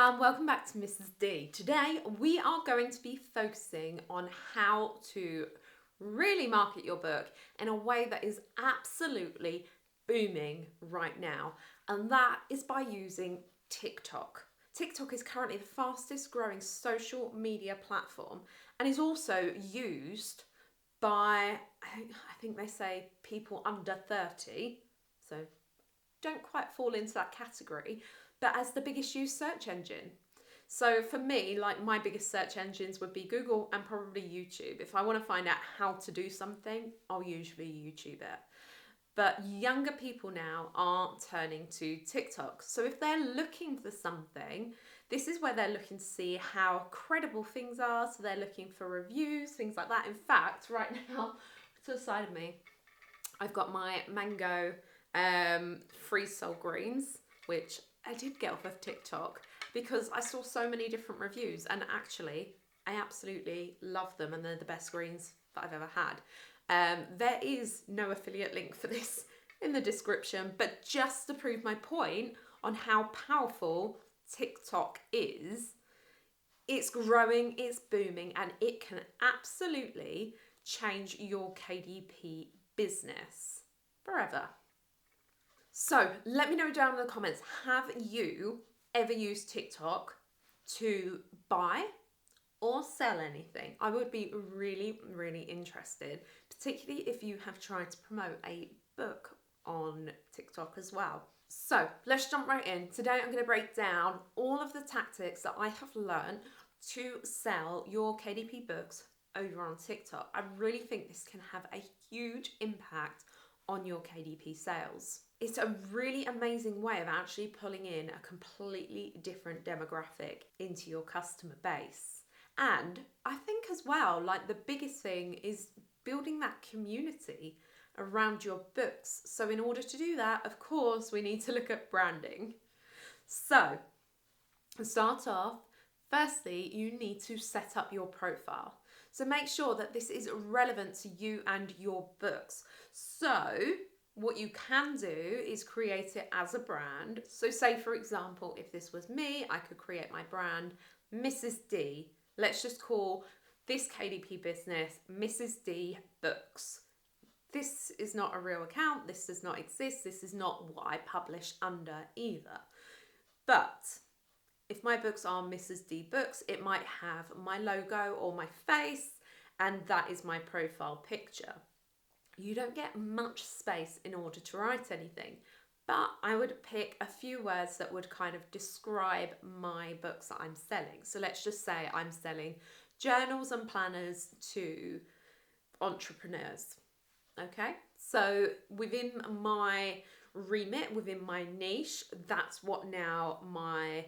and welcome back to Mrs. D. Today we are going to be focusing on how to really market your book in a way that is absolutely booming right now, and that is by using TikTok. TikTok is currently the fastest growing social media platform and is also used by, I think they say people under 30, so don't quite fall into that category, but as the biggest used search engine. So for me, like, my biggest search engines would be Google and probably YouTube. If I want to find out how to do something, I'll usually YouTube it. But younger people now are turning to TikTok. So if they're looking for something, this is where they're looking to see how credible things are. So they're looking for reviews, things like that. In fact, right now, to the side of me, I've got my mango freeze-sole greens, which I did get off of TikTok because I saw so many different reviews, and actually I absolutely love them and they're the best greens that I've ever had. There is no affiliate link for this in the description, but just to prove my point on how powerful TikTok is, it's growing, it's booming, and it can absolutely change your KDP business forever. So let me know down in the comments, have you ever used TikTok to buy or sell anything? I would be really, really interested, particularly if you have tried to promote a book on TikTok as well. So let's jump right in. Today I'm going to break down all of the tactics that I have learned to sell your KDP books over on TikTok. I really think this can have a huge impact on your KDP sales. It's a really amazing way of actually pulling in a completely different demographic into your customer base. And I think as well, like, the biggest thing is building that community around your books. So in order to do that, of course, we need to look at branding. So to start off, firstly, you need to set up your profile. So make sure that this is relevant to you and your books. So what you can do is create it as a brand. So say, for example, if this was me, I could create my brand, Mrs. D. Let's just call this KDP business Mrs. D Books. This is not a real account. This does not exist. This is not what I publish under either. But if my books are Mrs. D Books, it might have my logo or my face, and that is my profile picture. You don't get much space in order to write anything, but I would pick a few words that would kind of describe my books that I'm selling. So let's just say I'm selling journals and planners to entrepreneurs. Okay, so within my remit, within my niche, that's what now my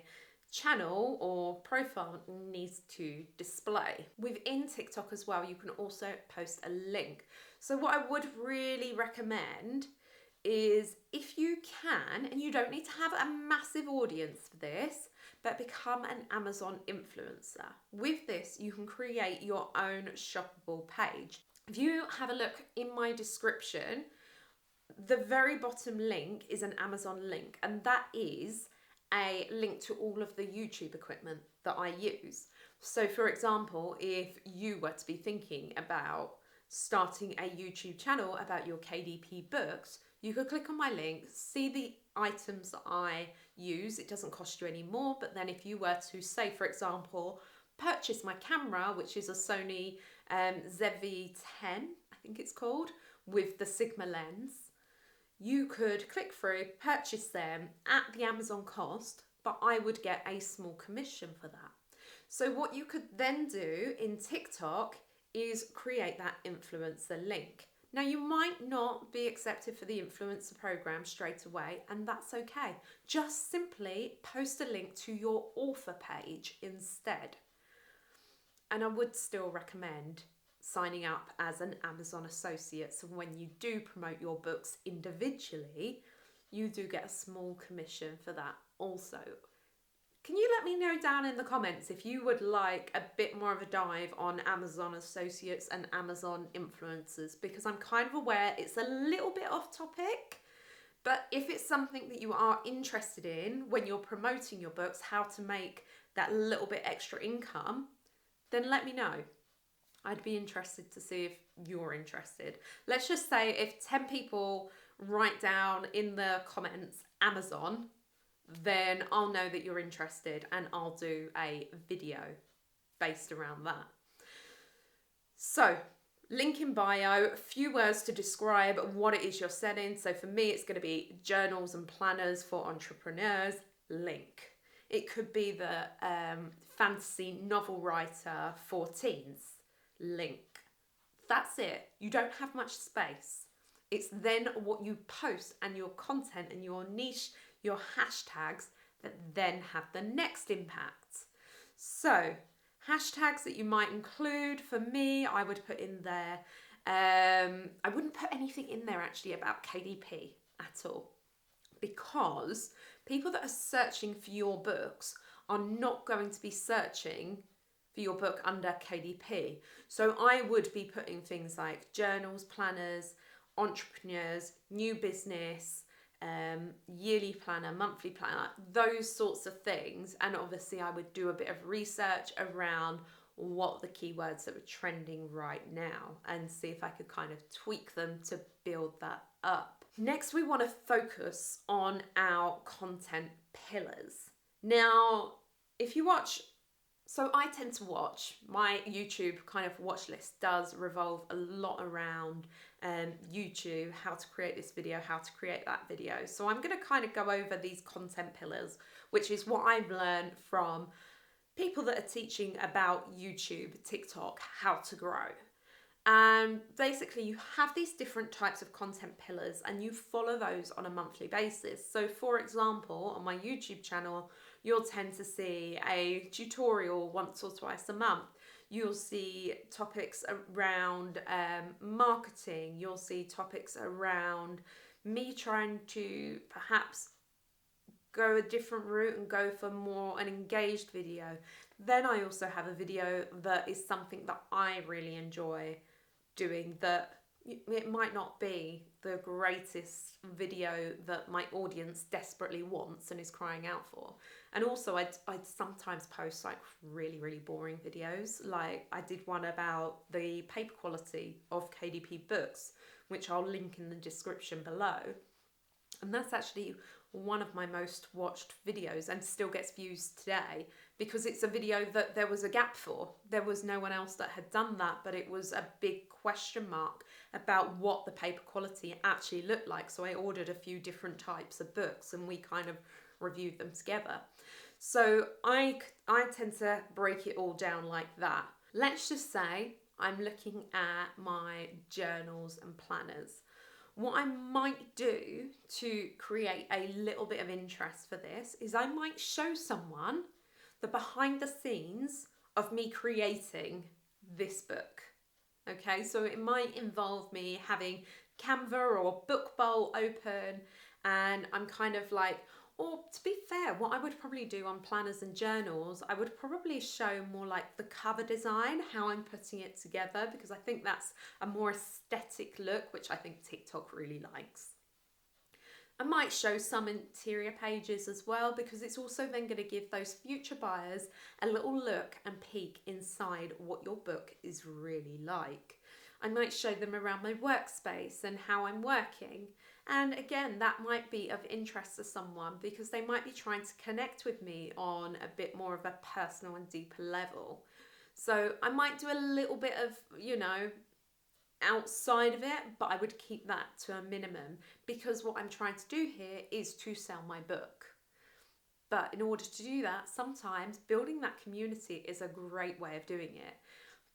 channel or profile needs to display. Within TikTok as well, you can also post a link. So what I would really recommend is, if you can, and you don't need to have a massive audience for this, but become an Amazon influencer. With this, you can create your own shoppable page. If you have a look in my description, the very bottom link is an Amazon link, and that is a link to all of the YouTube equipment that I use. So for example, if you were to be thinking about starting a YouTube channel about your KDP books, you could click on my link, see the items that I use. It doesn't cost you any more, but then if you were to, say, for example, purchase my camera, which is a Sony ZV-10, I think it's called, with the Sigma lens, you could click through, purchase them at the Amazon cost, but I would get a small commission for that. So what you could then do in TikTok is create that influencer link. Now, you might not be accepted for the influencer program straight away, and that's okay. Just simply post a link to your author page instead. And I would still recommend signing up as an Amazon associate, so when you do promote your books individually, you do get a small commission for that also. Can you let me know down in the comments if you would like a bit more of a dive on Amazon associates and Amazon influencers, because I'm kind of aware it's a little bit off topic, But if it's something that you are interested in when you're promoting your books, how to make that little bit extra income, then let me know. I'd be interested to see if you're interested. Let's just say if 10 people write down in the comments Amazon, then I'll know that you're interested and I'll do a video based around that. So, link in bio, a few words to describe what it is you're selling. So for me, it's going to be journals and planners for entrepreneurs, link. It could be the fantasy novel writer for teens, link. That's it. You don't have much space. It's then what you post and your content and your niche, your hashtags that then have the next impact. So, hashtags that you might include, for me, I would put in there, I wouldn't put anything in there actually about KDP at all, because people that are searching for your books are not going to be searching for your book under KDP. So I would be putting things like journals, planners, entrepreneurs, new business, yearly planner, monthly planner, those sorts of things. And obviously I would do a bit of research around what the keywords that were trending right now and see if I could kind of tweak them to build that up. Next, we want to focus on our content pillars. Now, if you watch, so I tend to watch, my YouTube kind of watch list does revolve a lot around YouTube, how to create this video, how to create that video. So I'm going to kind of go over these content pillars, which is what I've learned from people that are teaching about YouTube, TikTok, how to grow. And basically you have these different types of content pillars and you follow those on a monthly basis. So for example, on my YouTube channel, you'll tend to see a tutorial once or twice a month. You'll see topics around marketing. You'll see topics around me trying to perhaps go a different route and go for more an engaged video. Then I also have a video that is something that I really enjoy doing, that it might not be the greatest video that my audience desperately wants and is crying out for. And also I'd sometimes post like really boring videos. Like I did one about the paper quality of KDP books, which I'll link in the description below. And that's actually one of my most watched videos and still gets views today, because it's a video that there was a gap for. There was no one else that had done that, but it was a big question mark about what the paper quality actually looked like. So I ordered a few different types of books and we kind of reviewed them together. So I tend to break it all down like that. Let's just say I'm looking at my journals and planners. What I might do to create a little bit of interest for this is I might show someone the behind the scenes of me creating this book. Okay, so it might involve me having Canva or BookBolt open, and I'm kind of like, or to be fair, what I would probably do on planners and journals, I would probably show more like the cover design, how I'm putting it together, because I think that's a more aesthetic look, which I think TikTok really likes. I might show some interior pages as well, because it's also then going to give those future buyers a little look and peek inside what your book is really like. I might show them around my workspace and how I'm working. And again, that might be of interest to someone because they might be trying to connect with me on a bit more of a personal and deeper level. So I might do a little bit of, outside of it, but I would keep that to a minimum, because what I'm trying to do here is to sell my book. But in order to do that, sometimes building that community is a great way of doing it.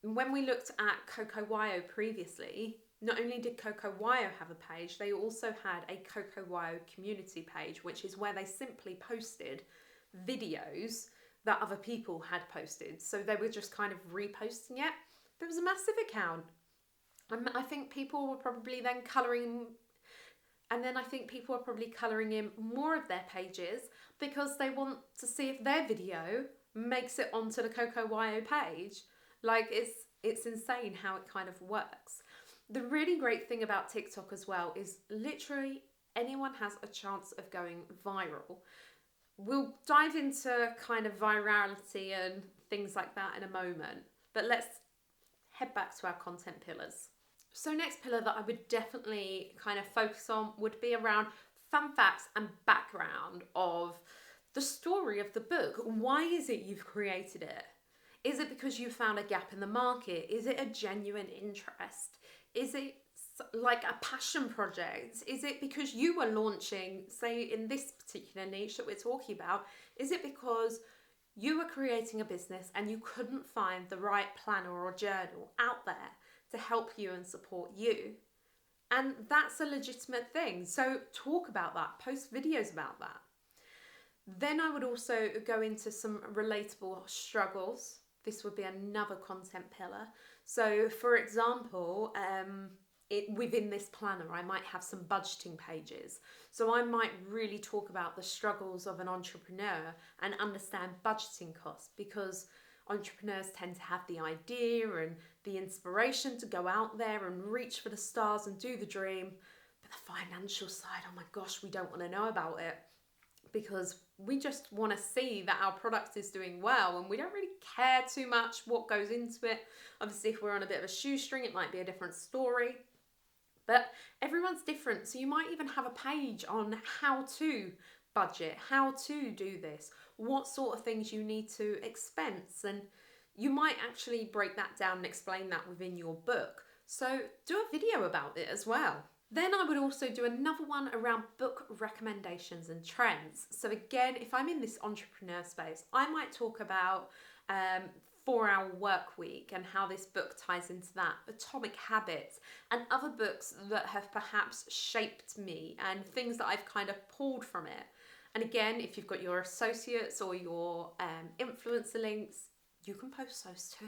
When we looked at CocoWyo previously, not only did CocoWyo have a page, they also had a CocoWyo community page, which is where they simply posted videos that other people had posted. So they were just kind of reposting it. There was a massive account. I think people were probably then colouring, and then I think people are probably colouring in more of their pages because they want to see if their video makes it onto the CocoWyo page. Like, it's insane how it kind of works. The really great thing about TikTok as well is literally anyone has a chance of going viral. We'll dive into kind of virality and things like that in a moment, but let's head back to our content pillars. So next pillar that I would definitely kind of focus on would be around fun facts and background of the story of the book. Why is it you've created it? Is it because you found a gap in the market? Is it a genuine interest? Is it like a passion project? Is it because you were launching, say in this particular niche that we're talking about, is it because you were creating a business and you couldn't find the right planner or journal out there to help you and support you? And that's a legitimate thing. So talk about that, post videos about that. Then I would also go into some relatable struggles. This would be another content pillar. So for example, within this planner, I might have some budgeting pages. So I might really talk about the struggles of an entrepreneur and understand budgeting costs, because entrepreneurs tend to have the idea and the inspiration to go out there and reach for the stars and do the dream. But the financial side, oh my gosh, we don't want to know about it, because we just want to see that our product is doing well and we don't really care too much what goes into it. Obviously, if we're on a bit of a shoestring, it might be a different story. But everyone's different. So you might even have a page on how to budget, how to do this, what sort of things you need to expense. And you might actually break that down and explain that within your book. So do a video about it as well. Then I would also do another one around book recommendations and trends. So again, if I'm in this entrepreneur space, I might talk about 4-Hour Work Week and how this book ties into that, Atomic Habits, and other books that have perhaps shaped me and things that I've kind of pulled from it. And again, if you've got your associates or your influencer links, you can post those too.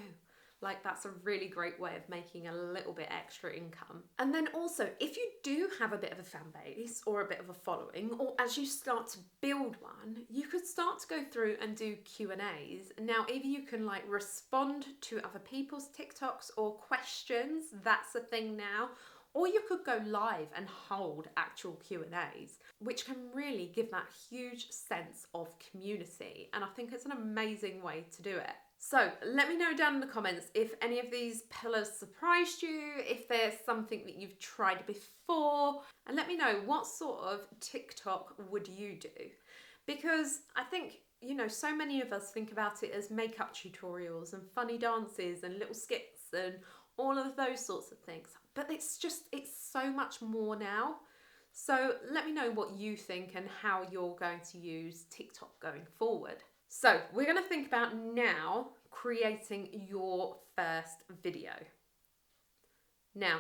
Like, that's a really great way of making a little bit extra income. And then also, if you do have a bit of a fan base or a bit of a following, or as you start to build one, you could start to go through and do Q&As. Now, either you can like respond to other people's TikToks or questions, that's a thing now, or you could go live and hold actual Q&As, which can really give that huge sense of community. And I think it's an amazing way to do it. So let me know down in the comments if any of these pillars surprised you, if there's something that you've tried before, and let me know what sort of TikTok would you do? Because I think, you know, so many of us think about it as makeup tutorials and funny dances and little skits and all of those sorts of things. But it's so much more now. So let me know what you think and how you're going to use TikTok going forward. So we're going to think about now creating your first video. Now,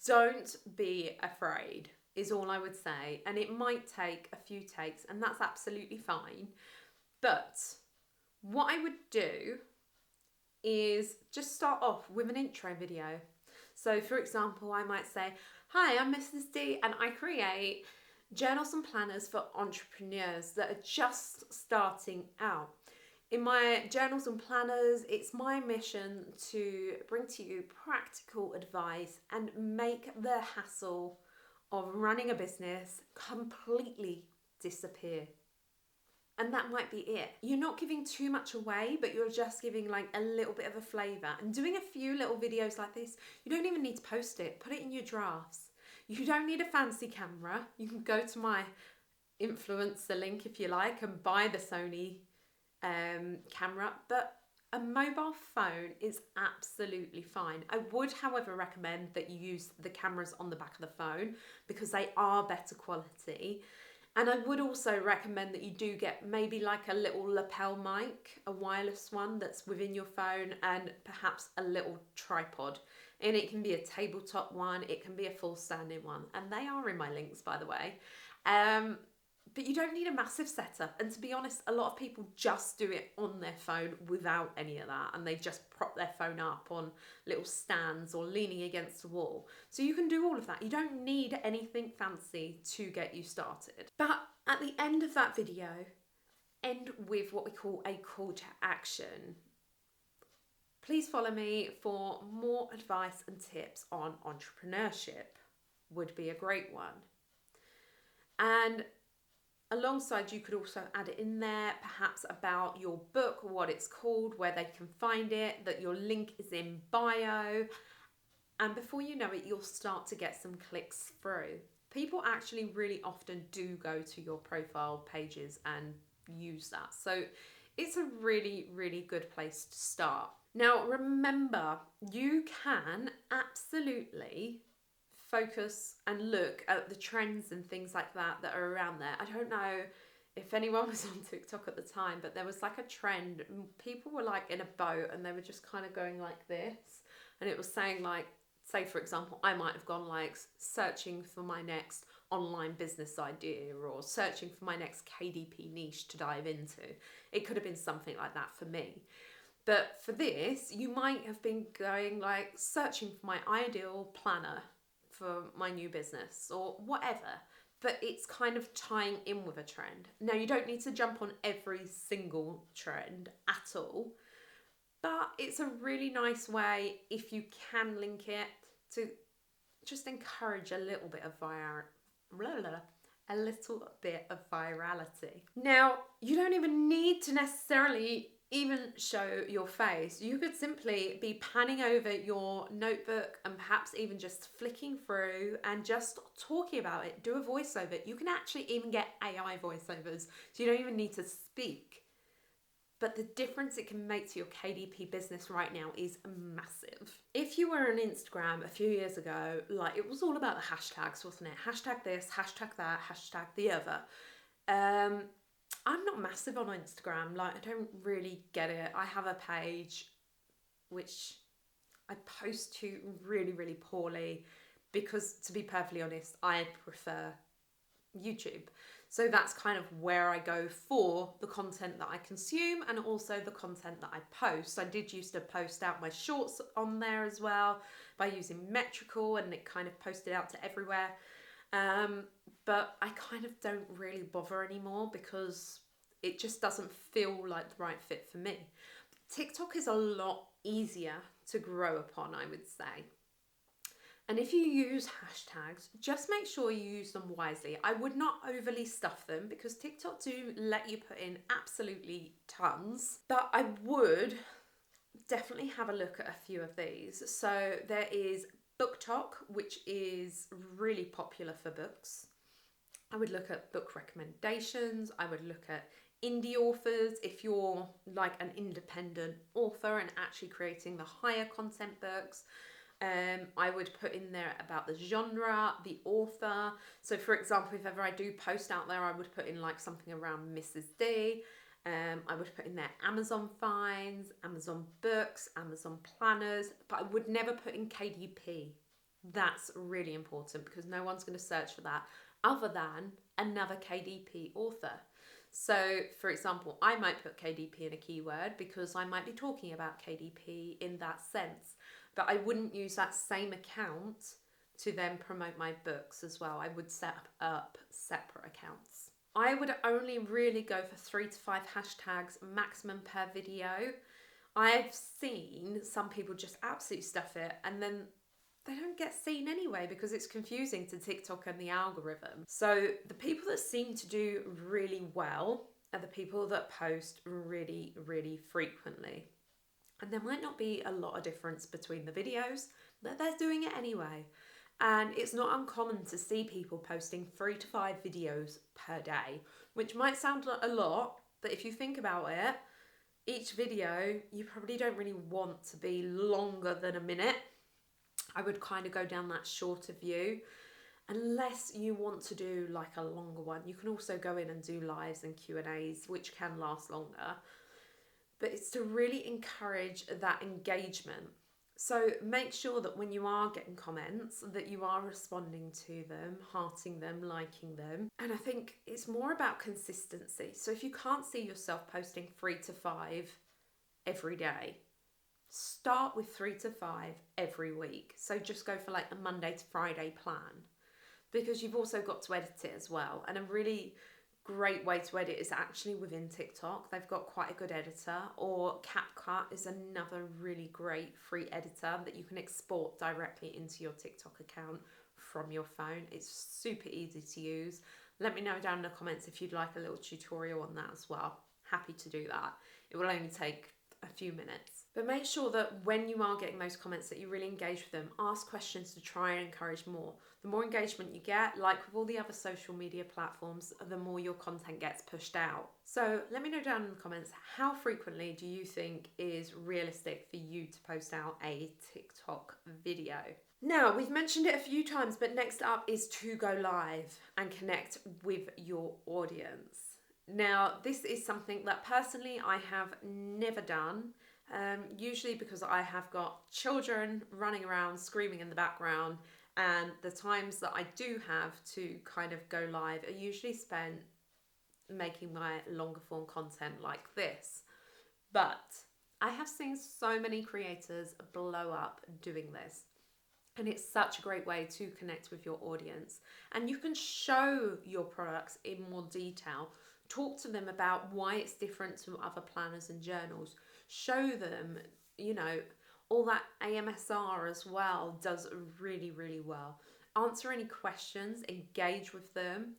don't be afraid is all I would say. And it might take a few takes, and that's absolutely fine. But what I would do is just start off with an intro video. So for example, I might say, hi, I'm Mrs. D and I create journals and planners for entrepreneurs that are just starting out. In my journals and planners, it's my mission to bring to you practical advice and make the hassle of running a business completely disappear. And that might be it. You're not giving too much away, but you're just giving like a little bit of a flavour. And doing a few little videos like this, you don't even need to post it. Put it in your drafts. You don't need a fancy camera. You can go to my influencer link if you like and buy the Sony camera, but a mobile phone is absolutely fine. I would, however, recommend that you use the cameras on the back of the phone because they are better quality. And I would also recommend that you do get maybe like a little lapel mic, a wireless one that's within your phone, and perhaps a little tripod. And it can be a tabletop one, it can be a full standing one. And they are in my links, by the way. But you don't need a massive setup. And to be honest, a lot of people just do it on their phone without any of that. And they just prop their phone up on little stands or leaning against a wall. So you can do all of that. You don't need anything fancy to get you started. But at the end of that video, end with what we call a call to action. Please follow me for more advice and tips on entrepreneurship. Would be a great one. And alongside, you could also add it in there, perhaps about your book, what it's called, where they can find it, that your link is in bio. And before you know it, you'll start to get some clicks through. People actually really often do go to your profile pages and use that. So it's a really, really good place to start. Now, remember, you can absolutely focus and look at the trends and things like that that are around there. I don't know if anyone was on TikTok at the time, but there was like a trend. People were like in a boat and they were just kind of going like this. And it was saying like, say for example, I might have gone like searching for my next online business idea or searching for my next KDP niche to dive into. It could have been something like that for me. But for this, you might have been going like searching for my ideal planner for my new business or whatever. But it's kind of tying in with a trend. Now, you don't need to jump on every single trend at all. But it's a really nice way, if you can link it, to just encourage a little bit of virality. Now, you don't even need to necessarily even show your face. You could simply be panning over your notebook and perhaps even just flicking through and just talking about it. Do a voiceover. You can actually even get AI voiceovers, so you don't even need to speak. But the difference it can make to your KDP business right now is massive. If you were on Instagram a few years ago, like it was all about the hashtags, wasn't it? Hashtag this, hashtag that, hashtag the other. I'm not massive on Instagram. Like I don't really get it. I have a page which I post to really, really poorly because, to be perfectly honest, I prefer YouTube. So that's kind of where I go for the content that I consume and also the content that I post. I did used to post out my shorts on there as well by using Metrical, and it kind of posted out to everywhere. But I kind of don't really bother anymore because it just doesn't feel like the right fit for me. TikTok is a lot easier to grow upon, I would say. And if you use hashtags, just make sure you use them wisely. I would not overly stuff them because TikTok do let you put in absolutely tons. But I would definitely have a look at a few of these. So there is BookTok, which is really popular for books. I would look at book recommendations. I would look at indie authors if you're like an independent author and actually creating the higher content books. I would put in there about the genre, the author. So for example, if ever I do post out there, I would put in like something around Mrs. D. I would put in there Amazon finds, Amazon books, Amazon planners, but I would never put in KDP. That's really important because no one's going to search for that other than another KDP author. So for example, I might put KDP in a keyword because I might be talking about KDP in that sense. But I wouldn't use that same account to then promote my books as well. I would set up separate accounts. I would only really go for 3 to 5 hashtags maximum per video. I've seen some people just absolutely stuff it and then they don't get seen anyway because it's confusing to TikTok and the algorithm. So the people that seem to do really well are the people that post really, really frequently. And there might not be a lot of difference between the videos, but they're doing it anyway. And it's not uncommon to see people posting 3 to 5 videos per day, which might sound a lot, but if you think about it, each video, you probably don't really want to be longer than a minute. I would kind of go down that shorter view. Unless you want to do like a longer one, you can also go in and do lives and Q&As, which can last longer. But it's to really encourage that engagement. So make sure that when you are getting comments that you are responding to them, hearting them, liking them. And I think it's more about consistency. So if you can't see yourself posting 3 to 5 every day, start with 3 to 5 every week. So just go for like a Monday to Friday plan because you've also got to edit it as well. And a really great way to edit is actually within TikTok. They've got quite a good editor, or CapCut is another really great free editor that you can export directly into your TikTok account from your phone. It's super easy to use. Let me know down in the comments if you'd like a little tutorial on that as well. Happy to do that. It will only take a few minutes. But make sure that when you are getting those comments that you really engage with them. Ask questions to try and encourage more. The more engagement you get, like with all the other social media platforms, the more your content gets pushed out. So let me know down in the comments, how frequently do you think is realistic for you to post out a TikTok video? Now, we've mentioned it a few times, but next up is to go live and connect with your audience. Now, this is something that personally I have never done, usually because I have got children running around screaming in the background, and the times that I do have to kind of go live are usually spent making my longer form content like this. But I have seen so many creators blow up doing this. And it's such a great way to connect with your audience. And you can show your products in more detail. Talk to them about why it's different to other planners and journals. Show them, you know, all that AMSR as well does really, really well. Answer any questions, engage with them.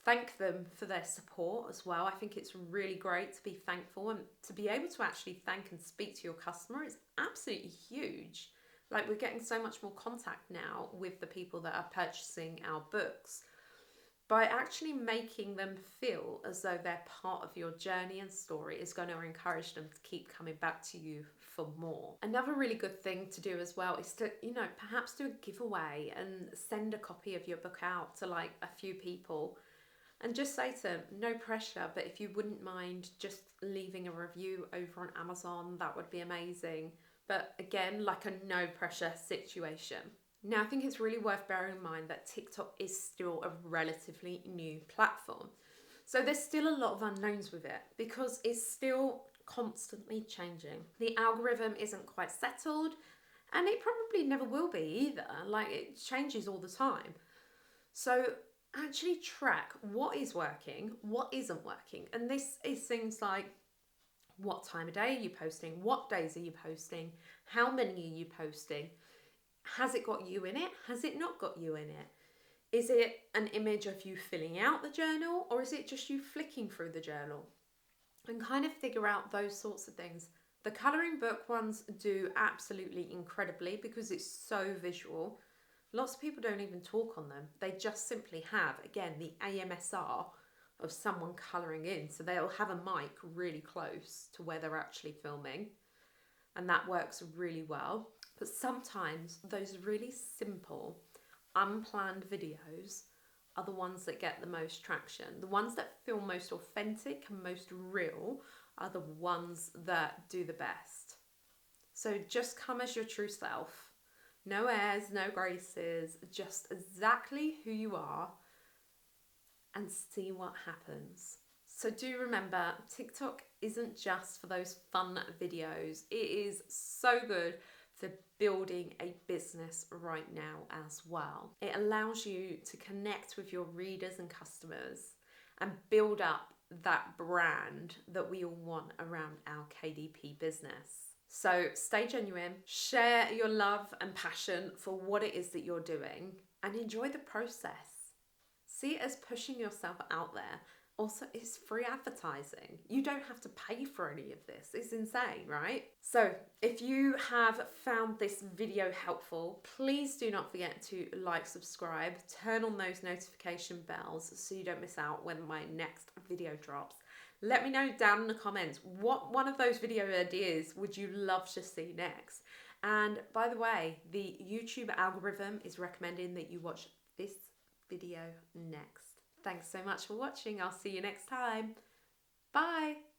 Thank them for their support as well. I think it's really great to be thankful, and to be able to actually thank and speak to your customer is absolutely huge. Like, we're getting so much more contact now with the people that are purchasing our books by actually making them feel as though they're part of your journey and story is going to encourage them to keep coming back to you for more. Another really good thing to do as well is to, you know, perhaps do a giveaway and send a copy of your book out to like a few people. And just say to them, no pressure, but if you wouldn't mind just leaving a review over on Amazon, that would be amazing. But again, like a no pressure situation. Now, I think it's really worth bearing in mind that TikTok is still a relatively new platform. So there's still a lot of unknowns with it because it's still constantly changing. The algorithm isn't quite settled, and it probably never will be either. Like, it changes all the time. So actually track what is working, what isn't working. And this is things like, what time of day are you posting? What days are you posting? How many are you posting? Has it got you in it? Has it not got you in it? Is it an image of you filling out the journal, or is it just you flicking through the journal? And kind of figure out those sorts of things. The colouring book ones do absolutely incredibly because it's so visual. Lots of people don't even talk on them. They just simply have, again, the AMSR of someone colouring in. So they'll have a mic really close to where they're actually filming. And that works really well. But sometimes those really simple, unplanned videos are the ones that get the most traction. The ones that feel most authentic and most real are the ones that do the best. So just come as your true self. No airs, no graces, just exactly who you are, and see what happens. So do remember, TikTok isn't just for those fun videos. It is so good for building a business right now as well. It allows you to connect with your readers and customers and build up that brand that we all want around our KDP business. So stay genuine, share your love and passion for what it is that you're doing, and enjoy the process. See it as pushing yourself out there. Also, it's free advertising. You don't have to pay for any of this. It's insane, right? So if you have found this video helpful, please do not forget to like, subscribe, turn on those notification bells so you don't miss out when my next video drops. Let me know down in the comments, what one of those video ideas would you love to see next? And by the way, the YouTube algorithm is recommending that you watch this video next. Thanks so much for watching. I'll see you next time. Bye.